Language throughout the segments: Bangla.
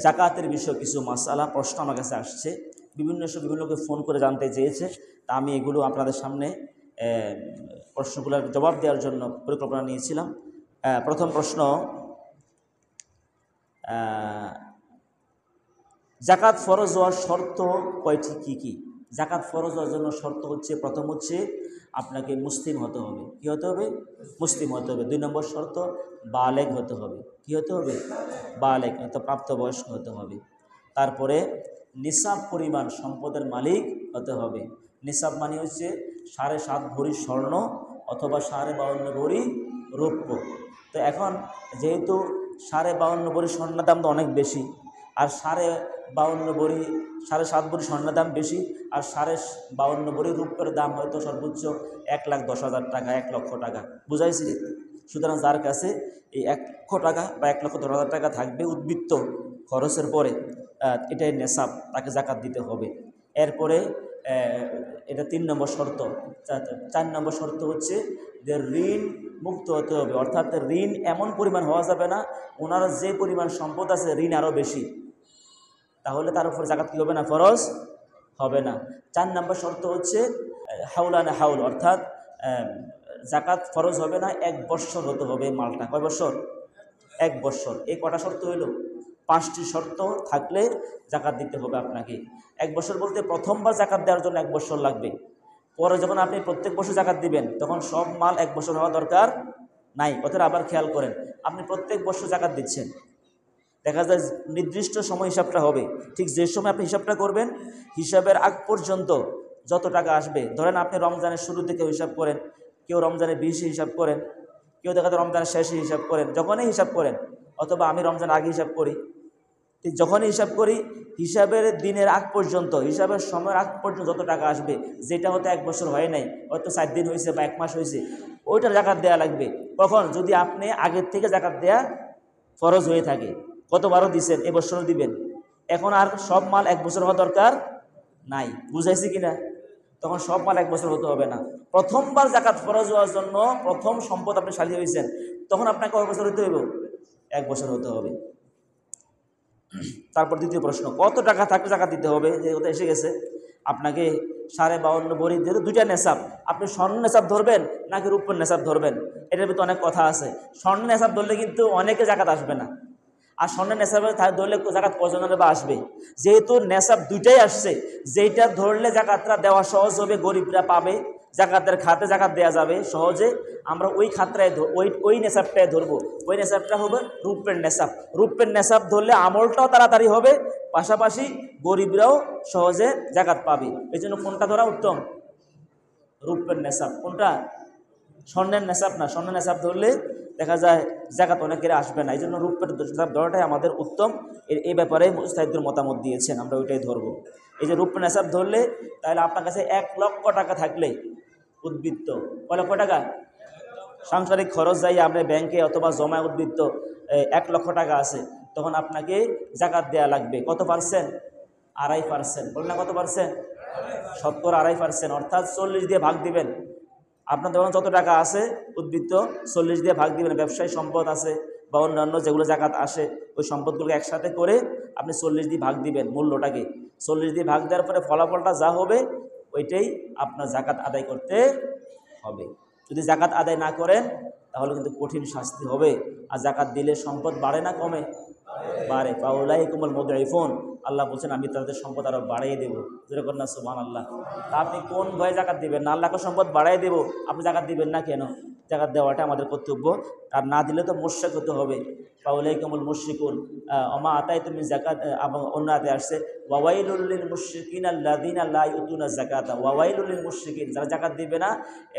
জাকাতের বিষয়ে কিছু মাসআলা প্রশ্ন আমার কাছে আসছে, বিভিন্ন লোকে ফোন করে জানতে চেয়েছে। তা আমি এগুলো আপনাদের সামনে প্রশ্নগুলোর জবাব দেওয়ার জন্য পরিকল্পনা নিয়েছিলাম। প্রথম প্রশ্ন, জাকাত ফরজ হওয়ার শর্ত কয়টি কী কী? জাকাত ফরজ হওয়ার জন্য শর্ত হচ্ছে, প্রথম হচ্ছে আপনাকে মুসলিম হতে হবে। কী হতে হবে? মুসলিম হতে হবে। 2 নম্বর শর্ত বালেগ হতে হবে। কী হতে হবে? বালেগ, অর্থাৎ প্রাপ্তবয়স্ক হতে হবে। তারপরে নিসাব পরিমাণ সম্পদের মালিক হতে হবে। নিসাব মানে হচ্ছে 7.5 ভরি স্বর্ণ অথবা 52.5 ভরি রৌপ্য। তো এখন যেহেতু 52.5 ভরি স্বর্ণের দাম তো অনেক বেশি, আর 52.5 ভরি 7.5 ভরি স্বর্ণের দাম বেশি, আর 52.5 ভরি রূপের দাম হয়তো সর্বোচ্চ 1,10,000 টাকা, 1 লক্ষ টাকা, বুঝাইছি? সুতরাং যার কাছে এই 1 লক্ষ টাকা বা 1,10,000 টাকা থাকবে উদ্বৃত্ত খরচের পরে, এটাই নেশাব, তাকে জাকাত দিতে হবে। এরপরে এটা 3 নম্বর শর্ত। 4 নম্বর শর্ত হচ্ছে যে ঋণ মুক্ত হতে হবে, অর্থাৎ ঋণ এমন পরিমাণ হওয়া যাবে না, ওনার যে পরিমাণ সম্পদ আছে ঋণ আরও বেশি, তাহলে তার উপর জাকাত কী হবে না? ফরজ হবে না। 4 নম্বর শর্ত হচ্ছে হাউলানা হাউল, অর্থাৎ জাকাত ফরজ হবে না, 1 বৎসর হতে হবে মালটা। কয় বৎসর? 1 বৎসর। এই কটা শর্ত হইল? 5টি শর্ত থাকলে জাকাত দিতে হবে আপনাকে। 1 বছর বলতে প্রথমবার জাকাত দেওয়ার জন্য 1 বছর লাগবে। পরে যখন আপনি প্রত্যেক বছর জাকাত দিবেন তখন সব মাল 1 বছর হওয়া দরকার নাই। কথাটা আবার খেয়াল করেন, আপনি প্রত্যেক বছর জাকাত দিচ্ছেন, দেখা যায় নির্দিষ্ট সময় হিসাবটা হবে, ঠিক যে সময় আপনি হিসাবটা করবেন, হিসাবের আগ পর্যন্ত যত টাকা আসবে, ধরেন আপনি রমজানের শুরু থেকে হিসাব করেন, কেউ রমজানের 20-এ হিসাব করেন, কেউ দেখা যায় রমজানের শেষে হিসাব করেন, যখনই হিসাব করেন, অথবা আমি রমজান আগে হিসাব করি, ঠিক যখনই হিসাব করি, হিসাবের দিনের আগ পর্যন্ত, হিসাবের সময়ের আগ পর্যন্ত যত টাকা আসবে, যেটা হয়তো 1 বছর হয় নাই, হয়তো 4 দিন হয়েছে বা 1 মাস হয়েছে, ওইটার জাকাত দেওয়া লাগবে। কখন? যদি আপনি আগের থেকে জাকাত দেয়া ফরজ হয়ে থাকে, কতবারও দিচ্ছেন, এবছরও দিবেন, এখন আর সব মাল 1 বছর হওয়া দরকার নাই, বুঝাইছি কিনা? তখন সব মাল 1 বছর হতে হবে না। প্রথমবার জাকাত ফরজ হওয়ার জন্য প্রথম সম্পদ আপনি শালী হয়েছেন, তখন আপনাকে কয় বছর হতে হবে? 1 বছর হতে হবে। তারপর দ্বিতীয় প্রশ্ন, কত টাকা থাকলে জাকাত দিতে হবে? যে কথা এসে গেছে, আপনাকে 52.5 ভরি, যেহেতু 2টা নেশাব, আপনি স্বর্ণ নেশাব ধরবেন নাকি রূপের নেশাব ধরবেন, এটার ভিতরে অনেক কথা আছে। স্বর্ণ নেশাব ধরলে কিন্তু অনেকে জাকাত আসবে না, আর স্বর্ণের নেশাবে ধরলে জাকাত কজনের বা আসবে? যেহেতু নেশাব 2টাই আসছে, যেইটা ধরলে জাকাতটা দেওয়া সহজ হবে, গরিবরা পাবে, জাকাতের খাতে জাকাত দেওয়া যাবে সহজে, আমরা ওই খাতটায় ওই নেশাবটাই ধরবো। ওই নেশাবটা হবে রূপের নেশাব। রূপের নেশাব ধরলে আমলটাও তাড়াতাড়ি হবে, পাশাপাশি গরিবরাও সহজে জাকাত পাবে। এই জন্য কোনটা ধরা উত্তম? রূপের নেশাব। কোনটা? স্বর্ণের নেশাব না। স্বর্ণের নেশাব ধরলে দেখা যায় জাকাত অনেকের আসবে না, এই জন্য রূপের নেশাব ধরাটাই আমাদের উত্তম। এই ব্যাপারে মুজতাহিদদের মতামত দিয়েছেন, আমরা ওইটাই ধরবো। এই যে রূপের নেশাব ধরলে, তাহলে আপনার কাছে 1 লক্ষ টাকা থাকলে উদ্বৃত্ত, কয় লক্ষ টাকা? সাংসারিক খরচ যাই আপনি ব্যাংকে অথবা জমা উদ্বৃত্ত 1 লক্ষ টাকা আছে, তখন আপনাকে জাকাত দেওয়া লাগবে। কত পার্সেন্ট? 2.5%। বলেন না কত পার্সেন্ট? 2.5%, অর্থাৎ 40 দিয়ে ভাগ দিবেন। আপনার যখন যত টাকা আছে উদ্বৃত্ত, 40 দিয়ে ভাগ দিবেন। ব্যবসায়ী সম্পদ আছে বা অন্যান্য যেগুলো জাকাত আসে, ওই সম্পদগুলোকে একসাথে করে আপনি 40 দিয়ে ভাগ দিবেন মূল্যটাকে। 40 দিয়ে ভাগ দেওয়ার পরে ফলাফলটা যা হবে ওইটাই আপনার জাকাত আদায় করতে হবে। যদি জাকাত আদায় না করেন তাহলে কিন্তু কঠিন শাস্তি হবে। আর জাকাত দিলে সম্পদ বাড়ে না কমে? বাড়ে। ফাউলাইকুমুল মুদঈফুন, আল্লাহ বলছেন আমি তাদের সম্পদ আরো বাড়িয়ে দেবো। যেরকম না, সুবহানাল্লাহ। তা আপনি কোন ভয়ে জাকাত দিবেন না? আল্লাহকে সম্পদ বাড়াই দেবো, আপনি জাকাত দিবেন না কেন? জাকাত দেওয়াটা আমাদের কর্তব্য, আর না দিলে তো মুশরিক হতে হবে। ফাউলাইকুমুল মুশরিকুন ওমা আতাইতুম মিন যাকাত, অন্য আয়াতে আসছে ওয়াওয়াইলুল লিল মুশরিকিন আল্লাযিনা লা ইউতুনা যাকাতা। ওয়াওয়াইলুল লিল মুশরিকিন, যারা জাকাত দিবে না,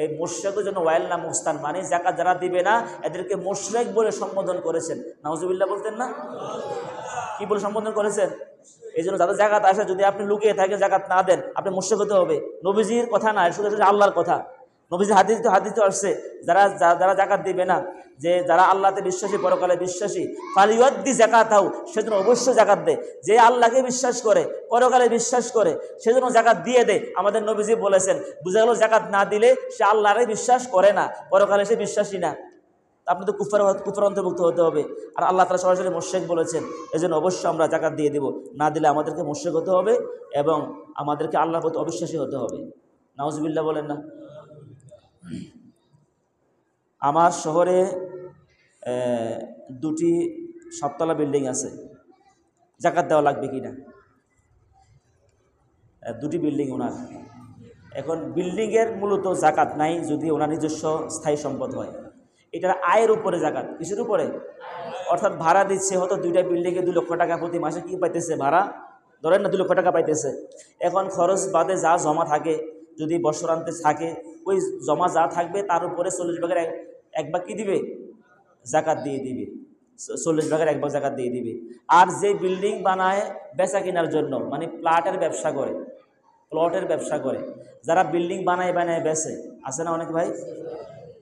এই মুশরিকের জন্য ওয়াইল না মুস্তান, মানে জাকাত যারা দিবে না এদেরকে মুশরিক বলে সম্বোধন করেছেন। নাউজুবিল্লাহ বলতেন না? কি বলে সম্বোধন করেছেন? এই জন্য যাদের জাকাত আসে, যদি আপনি লুকিয়ে থাকেন জাকাত না দেন, আপনি মুশরিক হতে হবে। নবীজির কথা না, শুধু আল্লাহর কথা। নবীজি হাদিস তো আসছে, যারা জাকাত দিবে না, যে যারা আল্লাহতে বিশ্বাসী, পরকালে বিশ্বাসী, ফালিউদ্দি যাকাতাহু, সেজন্য অবশ্যই জাকাত দেয়। যে আল্লাহকে বিশ্বাস করে, পরকালে বিশ্বাস করে, সেজন্য জাকাত দিয়ে দেয়। আমাদের নবীজি বলেছেন, বুঝা গেল জাকাত না দিলে সে আল্লাহরে বিশ্বাস করে না, পরকালে সে বিশ্বাসী না। তা আপনি তো কুফার অন্তর্ভুক্ত হতে হবে। আর আল্লাহ তাআলা সরাসরি মুশরিক বলেছেন, এজন্য অবশ্যই আমরা যাকাত দিয়ে দেব, না দিলে আমাদেরকে মুশরিক হতে হবে এবং আমাদেরকে আল্লাহর প্রতি অবিশ্বাসী হতে হবে। নাউজুবিল্লাহ বলেন না। আমার শহরে দুটি সাততলা বিল্ডিং আছে, যাকাত দেওয়া লাগবে কি না? দুটি বিল্ডিং ওনার। এখন বিল্ডিংয়ের মূলত জাকাত নাই যদি ওনার নিজস্ব স্থায়ী সম্পদ হয়। এটার আয়ের উপরে জাকাত, কিসের উপরে? অর্থাৎ ভাড়া দিচ্ছে, হয়তো দুইটা বিল্ডিংয়ে 2 লক্ষ টাকা প্রতি মাসে কি পাইতেছে ভাড়া, ধরেন না 2 লক্ষ টাকা পাইতেছে। এখন খরচ বাদে যা জমা থাকে, যদি বছরান্তে থাকে, ওই জমা যা থাকবে তার উপরে 40 ভাগের এক ভাগ কি দিবে? জাকাত দিয়ে দিবে। 40 ভাগের 1 ভাগ জাকাত দিয়ে দিবে। আর যে বিল্ডিং বানায় বেচা কেনার জন্য, মানে প্লটের ব্যবসা করে, যারা বিল্ডিং বানায় বেচে, আছে না অনেক ভাই,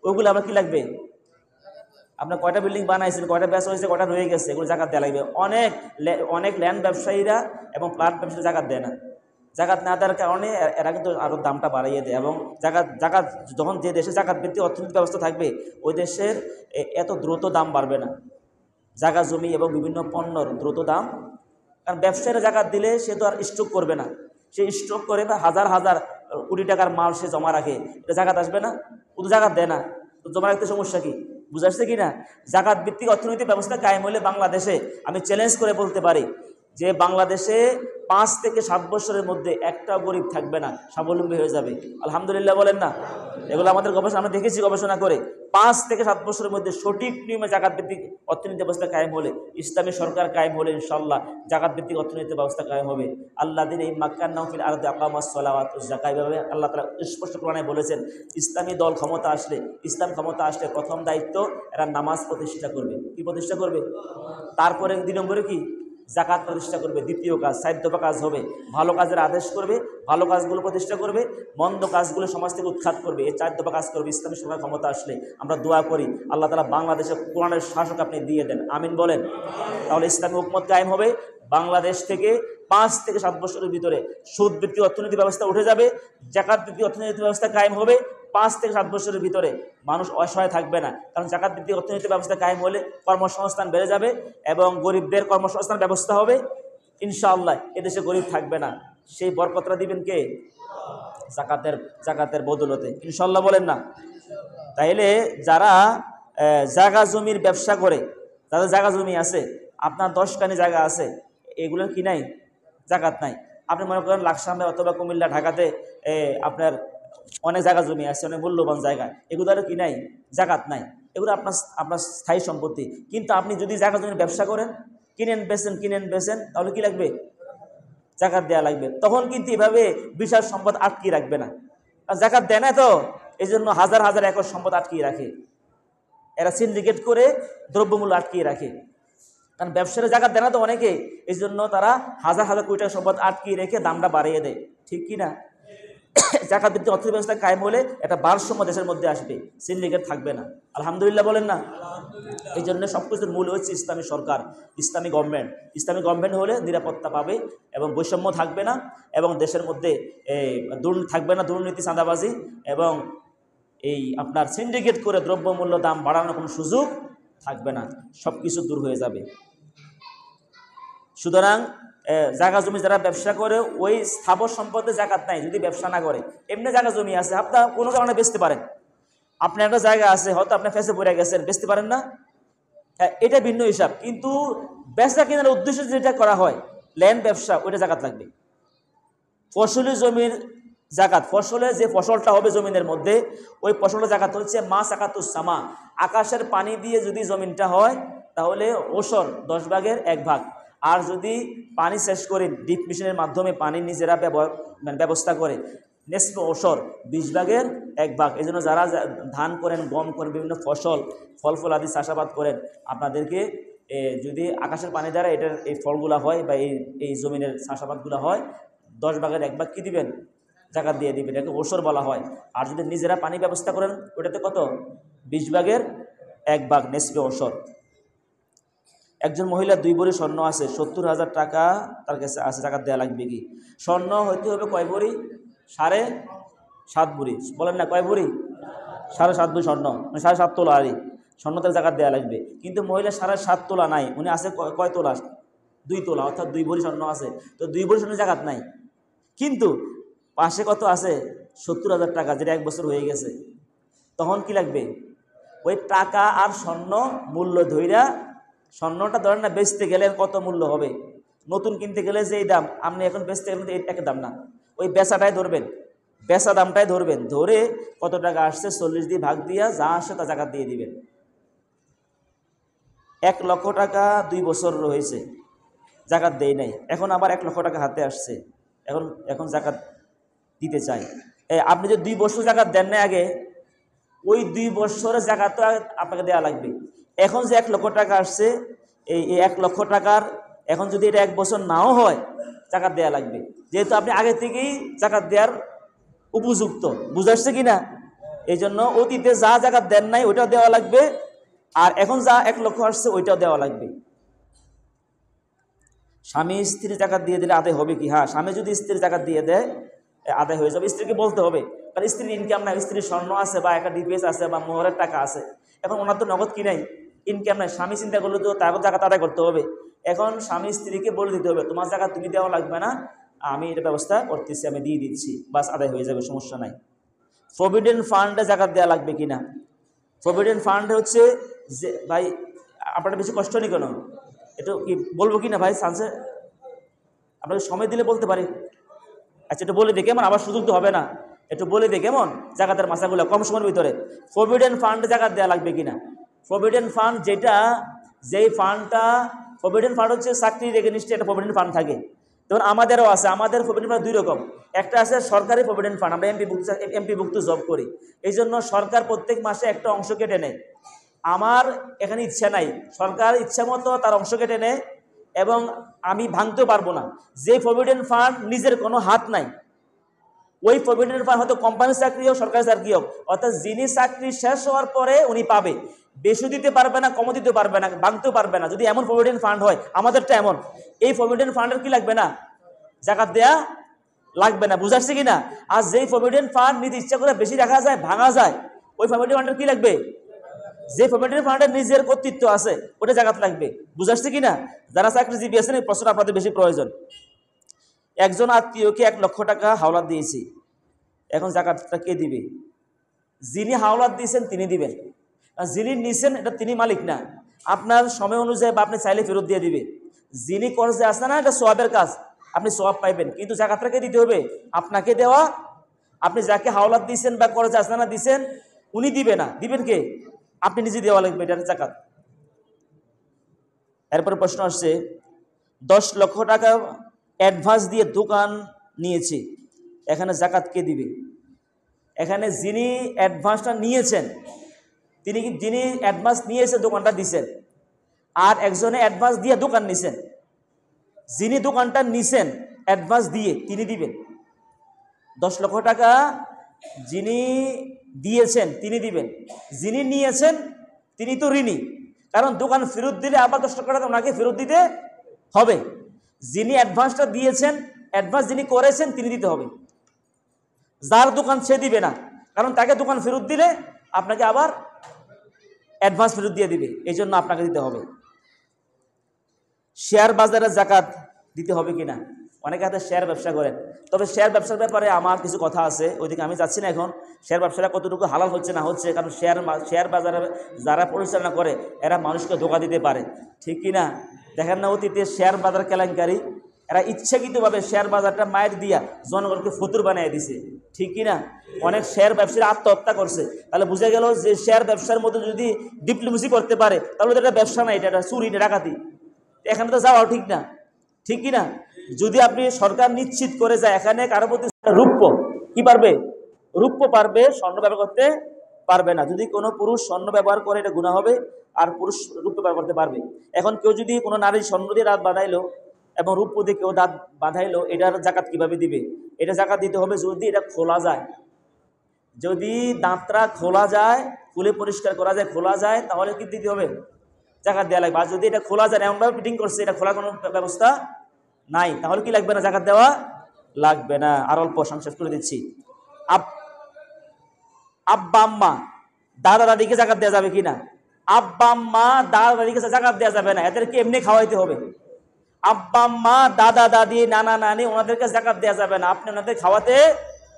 ওইগুলো আবার কি লাগবে? আপনার কয়টা বিল্ডিং বানাইছেন, কয়টা বেচা হয়েছে, কয়টা রয়ে গেছে, এগুলো জাকাত দেওয়া লাগবে। অনেক ল্যান্ড ব্যবসায়ীরা এবং প্লট ব্যবসায়ীরা জাকাত দেয় না। জাকাত না দেওয়ার কারণে এরা কিন্তু আরও দামটা বাড়াইয়ে দেয়। এবং জাকাত যখন যে দেশে জাকাত ভিত্তিক অর্থনৈতিক ব্যবস্থা থাকবে, ওই দেশের এত দ্রুত দাম বাড়বে না, জায়গা জমি এবং বিভিন্ন পণ্যর দ্রুত দাম। কারণ ব্যবসায়ীরা জাকাত দিলে সে তো আর স্টক করবে না, সে স্টক করে বা হাজার হাজার কোটি টাকার মাল সে জমা রাখে, এটা জাকাত আসবে না, ও তো জাকাত দেয় না, তো জমা রাখতে সমস্যা কি? বুঝে আসছে কি না? জাকাত ভিত্তিক অর্থনৈতিক ব্যবস্থা কায়েম হলে বাংলাদেশে আমি চ্যালেঞ্জ করে বলতে পারি যে বাংলাদেশে 5 থেকে 7 বছরের মধ্যে একটা গরিব থাকবে না, স্বাবলম্বী হয়ে যাবে। আলহামদুলিল্লাহ বলেন না? এগুলো আমাদের গবেষণা, আমরা দেখেছি গবেষণা করে। 5 থেকে 7 বছরের মধ্যে সঠিক নিয়মে জাকাত ভিত্তিক অর্থনৈতিক ব্যবস্থা কায়েম হলে, ইসলামী সরকার কায়েম হলে ইনশাআল্লাহ জাকাত ভিত্তিক অর্থনৈতিক ব্যবস্থা কায়েম হবে। আল্লাহ দিন এই মাক্কান্নাহু ফিল আরদি আকামাস সালাওয়াত ওয়াজ যাকাত, এইভাবে আল্লাহ তাআলা স্পষ্ট কোরআনে বলেছেন ইসলামী দল ক্ষমতা আসলে, ইসলাম ক্ষমতা আসলে প্রথম দায়িত্ব এরা নামাজ প্রতিষ্ঠা করবে। কি প্রতিষ্ঠা করবে? তারপরে 2 নম্বরে কি? জাকাত প্রতিষ্ঠা করবে। দ্বিতীয় কাজ, 4 দফা কাজ হবে। ভালো কাজের আদেশ করবে, ভালো কাজগুলো প্রতিষ্ঠা করবে, মন্দ কাজগুলো সমাজ থেকে উৎখাত করবে। এই 4 দফা কাজ করবে ইসলামী সরকার ক্ষমতা আসলে। আমরা দোয়া করি আল্লাহ তাআলা বাংলাদেশে কোরআনের শাসক আপনি দিয়ে দেন, আমিন বলেন। তাহলে ইসলামী হুকুমত কায়েম হবে। বাংলাদেশ থেকে 5 থেকে 7 বছরের ভিতরে সুদ ভিত্তিক অর্থনৈতিক ব্যবস্থা উঠে যাবে, জাকাত ভিত্তিক অর্থনৈতিক ব্যবস্থা কায়েম হবে। 5 থেকে 7 বছরের ভিতরে মানুষ অসহায় থাকবে না, কারণ জাকাত ভিত্তিক অর্থনৈতিক ব্যবস্থা কায়েম হলে কর্মসংস্থান বেড়ে যাবে এবং গরিবদের কর্মসংস্থান ব্যবস্থা হবে ইনশাআল্লাহ। এদেশে গরিব থাকবে না। সেই বরকতটা দিবেন কে? জাকাতের বদৌলতে ইনশাআল্লাহ বলেন না? তাইলে যারা জায়গা জমির ব্যবসা করে, যাদের জায়গা জমি আছে, আপনার 10 কানি জায়গা আছে, এগুলোর কি নাই? জাকাত নাই। আপনি মনে করেন লাকসামে অথবা কুমিল্লা, ঢাকাতে আপনার অনেক জায়গা জমি আছে, অনেক মূল্যবান জায়গা, এগুলোর কি নাই? জাকাত নাই। এগুলো আপনার স্থায়ী সম্পত্তি। কিন্তু আপনি যদি জায়গা জমির ব্যবসা করেন, কিনেন বেচেন, তাহলে কি লাগবে? জাকাত দেওয়া লাগবে। তখন কিন্তু এভাবে বিশাল সম্পদ আটকিয়ে রাখবে না, আর জাকাত দেয় না তো, এই জন্য হাজার হাজার একর সম্পদ আটকিয়ে রাখে। এরা সিন্ডিকেট করে দ্রব্যমূল্য আটকিয়ে রাখে, কারণ ব্যবসায়ীরা জাকাত দেয় না তো অনেকে, এই জন্য তারা হাজার হাজার কোটি টাকা সম্পদ আটকিয়ে রেখে দামটা বাড়িয়ে দেয়। ঠিক কি না? জাকাত ভিত্তিক অর্থ ব্যবস্থা কায়েম হলে একটা ভারসাম্য দেশের মধ্যে আসবে, সিন্ডিকেট থাকবে না। আলহামদুলিল্লাহ বলেন না? এই জন্য সবকিছুর মূল হচ্ছে ইসলামী সরকার, ইসলামী গভর্নমেন্ট। ইসলামী গভর্নমেন্ট হলে নিরাপত্তা পাবে এবং বৈষম্য থাকবে না, এবং দেশের মধ্যে থাকবে না দুর্নীতি, চাঁদাবাজি এবং এই আপনার সিন্ডিকেট করে দ্রব্যমূল্য দাম বাড়ানোর কোনো সুযোগ থাকবে না, সব কিছু দূর হয়ে যাবে। সুতরাং জায়গা জমি যারা ব্যবসা করে, ওই স্থাবর সম্পদে জাকাত নাই যদি ব্যবসা না করে। এমনি জায়গা জমি আছে, আপনার কোনো কারণে বেচতে পারেন। আপনার একটা জায়গা আছে, হয়তো আপনি ফেসে পড়ে গেছেন, বেচতে পারেন না, এটা ভিন্ন হিসাব। কিন্তু বেচা কেনার উদ্দেশ্যে যেটা করা হয়, ল্যান্ড ব্যবসা, ওইটা জাকাত লাগবে। ফসলি জমির জাকাত, ফসলে যে ফসলটা হবে জমিনের মধ্যে, ওই ফসলের জাকাত হচ্ছে মা সাকাতুস সামা। আকাশের পানি দিয়ে যদি জমিনটা হয়, তাহলে ওসর 10 ভাগের 1 ভাগ। আর যদি পানি শেষ করে ডিপ মেশিনের মাধ্যমে পানি নিজেরা ব্যবস্থা করে, নেসফে ওসর 20 ভাগের 1 ভাগ। এই জন্য যারা ধান করেন, গম করেন, বিভিন্ন ফল আদি চাষাবাদ করেন, আপনাদেরকে যদি আকাশের পানি দ্বারা এই ফলগুলা হয় বা এই জমিনের চাষাবাদগুলো হয়, 10 ভাগের 1 ভাগ কী দিবেন? জাকাত দিয়ে দিবেন। এটাকে ওসর বলা হয়। আর যদি নিজেরা পানি ব্যবস্থা করেন, ওটাতে কত? 20 ভাগের 1 ভাগ, নেসফে ওসর। একজন মহিলা 2 ভরি স্বর্ণ আছে, 70,000 টাকা তার কাছে আছে, জাকাত দেওয়া লাগবে কি? স্বর্ণ হইতে হবে কয় ভরি? 7.5 ভরি। বলেন না কয় ভরি? 7.5 ভরি স্বর্ণ, মানে 7.5 তোলা আরই। স্বর্ণতে জাকাত দেওয়া লাগবে। কিন্তু মহিলা 7.5 তোলা নাই, উনি আছে কয় তোলা? 2 তোলা, অর্থাৎ 2 ভরি স্বর্ণ আছে, তো 2 ভরি স্বর্ণ জাকাত নাই। কিন্তু পাশে কত আছে? 70,000 টাকা, যেটা 1 বছর হয়ে গেছে। তখন কি লাগবে? ওই টাকা আর স্বর্ণ মূল্য ধইরা, স্বর্ণটা ধরেন না বেচতে গেলে কত মূল্য হবে, নতুন কিনতে গেলে যেই দাম, আপনি এখন বেচতে গেলে এক দাম না, ওই বেচাটাই ধরবেন, বেচা দামটাই ধরবেন, ধরে কত টাকা আসছে 40 দিয়ে ভাগ দিয়া যা আসে তা জাকাত দিয়ে দিবেন। 1 লক্ষ টাকা 2 বছর হয়েছে, জাকাত দেয় নাই, এখন আবার 1 লক্ষ টাকা হাতে আসছে, এখন জাকাত দিতে চাই। আপনি যে 2 বছর জাকাত দেন না আগে, ওই 2 বছরের জাকাত তো আপনাকে দেওয়া লাগবে। এখন যে 1 লক্ষ টাকা আসছে, এই 1 লক্ষ টাকার এখন যদি এটা 1 বছর নাও হয়, জাকাত দেওয়া লাগবে, যেহেতু আপনি আগে থেকেই জাকাত দেওয়ার উপযুক্ত। বুঝাচ্ছে কি না? এই জন্য অতীতে যা জাকাত দেন নাই ওইটাও দেওয়া লাগবে, আর এখন যা 1 লক্ষ আসছে ওইটাও দেওয়া লাগবে। স্বামী স্ত্রী জাকাত দিয়ে দিলে আদায় হবে কি? হ্যাঁ, স্বামী যদি স্ত্রী জাকাত দিয়ে দেয় আদায় হয়ে যাবে। স্ত্রীকে বলতে হবে, কারণ স্ত্রীর ইনকাম নাই, স্ত্রীর স্বর্ণ আছে বা একটা ডিপিএস আছে বা মোহরের টাকা আছে, এখন ওনার তো নগদ কি নাই, ইনকাম নাই। স্বামী চিন্তা করলে তো তার জাকাত আদায় করতে হবে। এখন স্বামী স্ত্রীকে বলে দিতে হবে, তোমার জাকাত তুমি দেওয়া লাগবে না, আমি এটা ব্যবস্থা করতেছি, আমি দিয়ে দিচ্ছি, বাস আদায় হয়ে যাবে, সমস্যা নাই। প্রভিডেন্ট ফান্ডে জাকাত দেওয়া লাগবে কিনা? প্রভিডেন্ট ফান্ড হচ্ছে যে, ভাই আপনারা বেশি কষ্ট নেই কেন, একটু কি বলবো কি না ভাই? চান্সে আপনাকে সময় দিলে বলতে পারি। আচ্ছা, একটু বলে দিই কেমন, আবার সুযোগ তো হবে না, একটু বলে দিই কেমন জাকাতের মাসাগুলো কম সময়ের ভিতরে। প্রভিডেন্ট ফান্ডে জাকাত দেওয়া লাগবে কিনা? প্রভিডেন্ট ফান্ড যেই ফান্ডটা, প্রভিডেন্ট ফান্ড হচ্ছে চাকরির এগেনিস্টে একটা প্রভিডেন্ট ফান্ড থাকে। যেমন আমাদেরও আছে, আমাদের প্রভিডেন্ট ফান্ড 2 রকম। একটা আছে সরকারি প্রভিডেন্ট ফান্ড, আমরা এমপিভুক্ত জব করি, এই জন্য সরকার প্রত্যেক মাসে একটা অংশ কেটে নেয়। আমার এখানে ইচ্ছা নাই, সরকার ইচ্ছা মতো তার অংশ কেটে নেয় এবং আমি ভাঙতেও পারবো না। যে প্রভিডেন্ট ফান্ড নিজের কোনো হাত নাই, ওই প্রভিডেন্ট ফান্ড হয়তো কোম্পানির চাকরি হোক সরকারি চাকরি হোক, অর্থাৎ যিনি চাকরি শেষ হওয়ার পরে উনি পাবে, বেশি দিতে পারবে না, কমও দিতে পারবে না, ভাঙতেও পারবে না। যদি এমন প্রভিডেন্ট ফান্ড হয়, আমাদেরটা এমন, এই প্রভিডেন্ট ফান্ডের কি লাগবে না? জাকাত দেয়া লাগবে না। বুঝাচ্ছে কি না? আর যেই প্রভিডেন্ট ফান্ড নিজে ইচ্ছা করে বেশি রাখা যায়, ভাঙা যায়, ওই প্রভিডেন্ট ফান্ডের কি লাগবে? যে প্রভিডেন্ট ফান্ডের নিজের কর্তৃত্ব আছে ওটা জাকাত লাগবে। বুঝাচ্ছে কি না? যারা চাকরিজীবী আছেন এই প্রশ্ন আপনাদের বেশি প্রয়োজন। একজন আত্মীয়কে 1 লক্ষ টাকা হাওলাত দিয়েছি, এখন জাকাতটা কে দিবে? যিনি হাওলাত দিয়েছেন তিনি দিবেন, আর যিনি নিছেন এটা তিনি মালিক না। আপনার সময় অনুযায়ী বা আপনি চাইলে ফেরত দিয়ে দিবে। যিনি কর্জে আসে না, এটা সওয়াবের কাজ, আপনি সওয়াব পাইবেন, কিন্তু জাকাতটা কে দিতে হবে? আপনাকে দেওয়া। আপনি যাকে হাওলাত দিয়েছেন বা কর্জে আসে না দিয়েছেন, উনি দিবে না, দিবেন কে? আপনি নিজে দেওয়া লাগবে, এটা জাকাত। এরপরে প্রশ্ন আসছে, 10 লক্ষ টাকা অ্যাডভান্স দিয়ে দোকান নিয়েছি, এখানে জাকাত কে দিবে? এখানে যিনি অ্যাডভান্সটা নিয়েছেন, যিনি অ্যাডভান্স নিয়েছে দোকানটা দিছেন, আর একজনে অ্যাডভান্স দিয়ে দোকান নিছেন। যিনি দোকানটা নিছেন অ্যাডভান্স দিয়ে তিনি দিবেন 10 লক্ষ টাকা, যিনি দিয়েছেন তিনি দিবেন, যিনি নিয়েছেন তিনি তো ঋণী, কারণ দোকান ফেরত দিলে আবার 10 লক্ষ টাকা ওনাকে ফেরত দিতে হবে। যিনি অ্যাডভান্সটা দিয়েছেন, অ্যাডভান্স যিনি করেছেন তিনি দিতে হবে। যার দোকান সে দিবে না, কারণ তাকে দোকান ফেরত দিলে আপনাকে আবার অ্যাডভান্স ফেরত দিয়ে দিবে, এই জন্য আপনাকে দিতে হবে। শেয়ার বাজারে জাকাত দিতে হবে কিনা? অনেকে হাতে শেয়ার ব্যবসা করেন, তবে শেয়ার ব্যবসার ব্যাপারে আমার কিছু কথা আছে, ওইদিকে আমি যাচ্ছি না এখন। শেয়ার ব্যবসাটা কতটুকু হালাল হচ্ছে না হচ্ছে, কারণ শেয়ার বাজারে যারা পরিচালনা করে এরা মানুষকে ধোঁকা দিতে পারে, ঠিক কি না? দেখেন না অতীতে শেয়ার বাজার কেলেঙ্কারি, এরা ইচ্ছাকৃতভাবে শেয়ার বাজারটা মায়ের দিয়া জনগণকে ফতুর বানিয়ে দিছে, ঠিক কি না? অনেক শেয়ার ব্যবসায়ী আত্মহত্যা করছে। তাহলে বুঝে গেল যে শেয়ার ব্যবসার মধ্যে যদি ডিপ্লোমেসি করতে পারে তাহলে এটা ব্যবসা না, এটা চুরি, এটা ডাকাতি, এখানে তো যাওয়াও ঠিক না, ঠিক কি না? যদি আপনি সরকার নিশ্চিত করে যায় এখানে কারো প্রতি রূপ্য কি পারবে, রূপ্য পারবে, স্বর্ণ ব্যবহার করতে পারবে না। যদি কোনো পুরুষ স্বর্ণ ব্যবহার করে এটা গুনাহ হবে, আর পুরুষ রূপ্য ব্যবহার করতে পারবে। এখন কেউ যদি কোনো নারী স্বর্ণ দিয়ে দাঁত বাঁধাইলো এবং রূপ্য দিয়ে কেউ দাঁত বাঁধাইলো, এটার জাকাত কিভাবে দিবে? এটা জাকাত দিতে হবে যদি এটা খোলা যায়, যদি দাঁতটা খোলা যায়, খুলে পরিষ্কার করা যায়, খোলা যায়, তাহলে কি দিতে হবে? জাকাত দেওয়া লাগবে। আর যদি এটা খোলা যায়, এমনভাবে ফিটিং করছে এটা খোলার কোনো ব্যবস্থা নাই, তাহলে কি লাগবে না? জাকাত দেওয়া লাগবে না। আর অল্প সংক্ষেপ করে দিচ্ছি। আব্বা আম্মা দাদা দাদিকে জাকাত দেওয়া যাবে কিনা? আব্বা মা দাদা দাদিকে জাকাত দেওয়া যাবে না, এদেরকে এমনি খাওয়াইতে হবে। আব্বা মা দাদা দাদি নানা নানি ওনাদেরকে জাকাত দেওয়া যাবে না, আপনি ওনাদের খাওয়াতে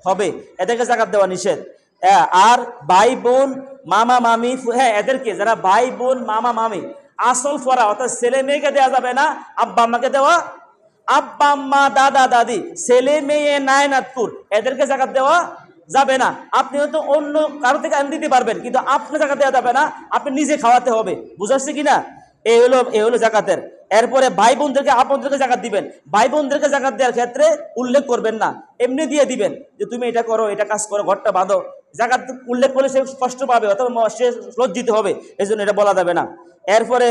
হবে, এদেরকে জাকাত দেওয়া নিষেধ। হ্যাঁ, আর ভাই বোন মামা মামি, হ্যাঁ এদেরকে, যারা ভাই বোন মামা মামি আসল ফরা অর্থাৎ ছেলে মেয়েকে দেওয়া যাবে না, আব্বা আম্মাকে দেওয়া। আব্বা আম্মা দাদা দাদি ছেলে মেয়ে নায়নাতপুর এদেরকে জাকাত দেওয়া যাবে না। আপনি হয়তো অন্য কারো থেকে আন দিতে পারবেন, কিন্তু আপনি জাকাত দেওয়া যাবে না, আপনি নিজে খাওয়াতে হবে। বুঝাচ্ছি কিনা? এই হলো জাকাতের। এরপরে ভাই বোনদেরকে আপনাদেরকে জাকাত দিবেন, ভাই বোনদেরকে জাকাত দেওয়ার ক্ষেত্রে উল্লেখ করবেন না, এমনি দিয়ে দিবেন যে তুমি এটা করো, এটা কাজ করো, ঘরটা বাঁধো। জাকাত উল্লেখ করলে সে কষ্ট পাবে অথবা সে লজ্জিত হবে, এই জন্য এটা বলা যাবে না। এরপরে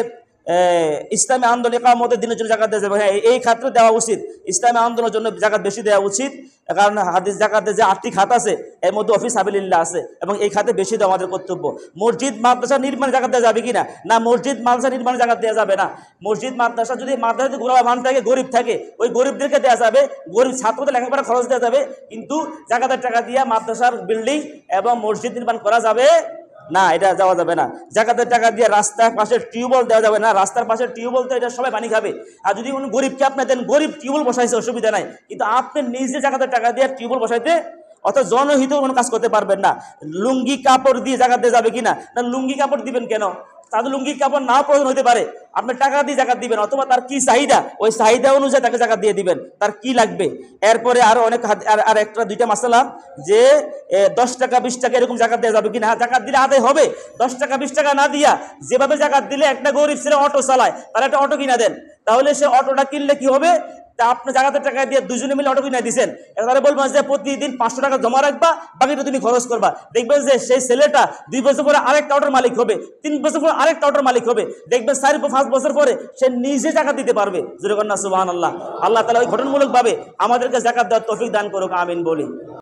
ইসলামী আন্দোলন ইকামতের দিনের জন্য জাকাত দেওয়া যাবে, হ্যাঁ এই খাতে দেওয়া উচিত। ইসলামী আন্দোলনের জন্য জাকাত বেশি দেওয়া উচিত, কারণ হাদিস জাকাতের যে 8টি খাত আছে এর মধ্যে অফিস সাবিলিল্লাহ আছে, এবং এই খাতে বেশি দেওয়া আমাদের কর্তব্য। মসজিদ মাদ্রাসা নির্মাণে জাকাত দেওয়া যাবে কিনা? না, মসজিদ মাদ্রাসা নির্মাণে জাকাত দেওয়া যাবে না। মসজিদ মাদ্রাসা যদি মাদ্রাসাতে গুণাবান থাকে, গরিব থাকে, ওই গরিবদেরকে দেওয়া যাবে, গরিব ছাত্রদের লেখাপড়া খরচ দেওয়া যাবে, কিন্তু জাকাতের টাকা দিয়ে মাদ্রাসার বিল্ডিং এবং মসজিদ নির্মাণ করা যাবে না, এটা যাওয়া যাবে না। জাকাতের টাকা দিয়ে রাস্তার পাশে টিউবওয়েল দেওয়া যাবে না, রাস্তার পাশে টিউবওয়েল তো এটা সবাই পানি খাবে। আর যদি কোনো গরিবকে আপনি দেন, গরিব টিউবওয়েল বসাইছে অসুবিধা নাই, কিন্তু আপনি নিজে জাকাতের টাকা দিয়ে টিউবওয়েল বসাইতে অর্থাৎ জনহিত কোনো কাজ করতে পারবেন না। লুঙ্গি কাপড় দিয়ে জাকাত দিয়ে যাবে কিনা? না, লুঙ্গি কাপড় দিবেন কেন? তাদের লুঙ্গি কাপড় না প্রয়োজন হতে পারে, আপনি টাকা দিয়ে জাকাত দিবেন, অথবা তার কি চাহিদা ওই চাহিদা অনুযায়ী তাকে জাকাত দিয়ে দিবেন, তার কি লাগবে। এরপরে আরো অনেক আর একটা দুইটা মাসালা, যে 10 টাকা 20 টাকা এরকম জাকাত দেওয়া যাবে কিনা? জাকাত দিলে আদায় হবে। 10 টাকা 20 টাকা না দিয়া যেভাবে জাকাত দিলে একটা গরিব ছেলে অটো চালায়, তার একটা অটো কিনা দেন, তাহলে সে অটোটা কিনলে কি হবে? তা আপনি জাকাতের টাকা দিয়ে দুজনে মিলে অটো কিনে দিচ্ছেন, এবারে বলবেন যে প্রতিদিন 500 টাকা জমা রাখবা, বাকিটা তুমি খরচ করবা। দেখবেন যে সেই ছেলেটা 2 বছর পরে আরেকটা অটোর মালিক হবে, 3 বছর পরে আরেকটা অটোর মালিক হবে, দেখবেন 4-5 বছর পরে সে নিজে জাকাত দিতে পারবে। জোরে কন্যা সুবহানাল্লাহ। আল্লাহ তাআলা ওই ঘটনামূলক ভাবে আমাদেরকে জাকাত দেওয়ার তৌফিক দান করুক, আমিন বলি।